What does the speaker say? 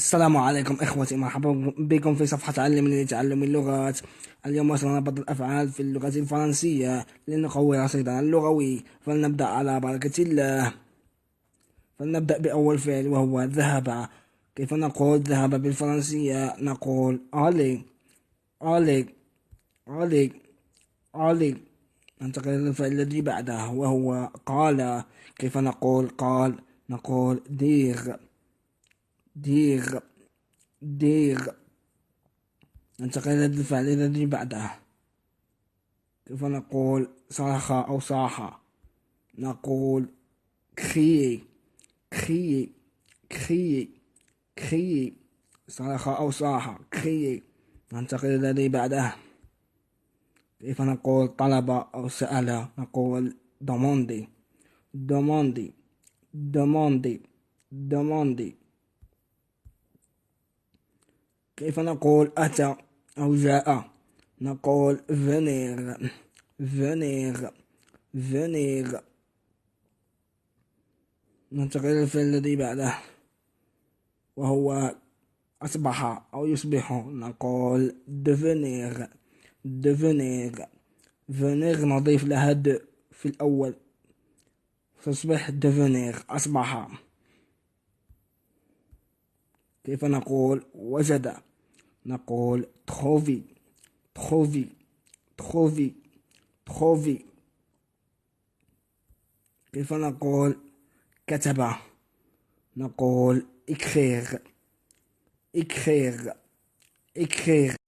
السلام عليكم إخوتي، مرحبا بكم في صفحة علمني لتعلم اللغات. اليوم سنربط الأفعال في اللغة الفرنسية لنقوي رصيدنا اللغوي. فلنبدأ على بركة الله. فلنبدأ بأول فعل وهو ذهب. كيف نقول ذهب بالفرنسية؟ نقول aller. aller. aller. aller. ننتقل للفعل الذي بعده وهو قال. كيف نقول قال؟ نقول dire. dire. dire. ننتقل للفعل الذي بعده. كيف نقول صرخ أو صاح؟ نقول crier. crier. crier. crier. صرخ أو صاح crier. ننتقل للذي بعده. كيف نقول طلب أو سأل؟ نقول demander. demander. demander. demander. كيف نقول أتى أو جاء؟ نقول venir. venir. venir. ننتقل للفعل الذي بعده وهو أصبح أو يصبح. نقول devenir. devenir. venir نضيف لها د في الأول تصبح devenir أصبح. كيف نقول وجد؟ نقول trouver. trouver. trouver. trouver. كيف نقول كتب؟ نقول écrire. écrire. écrire.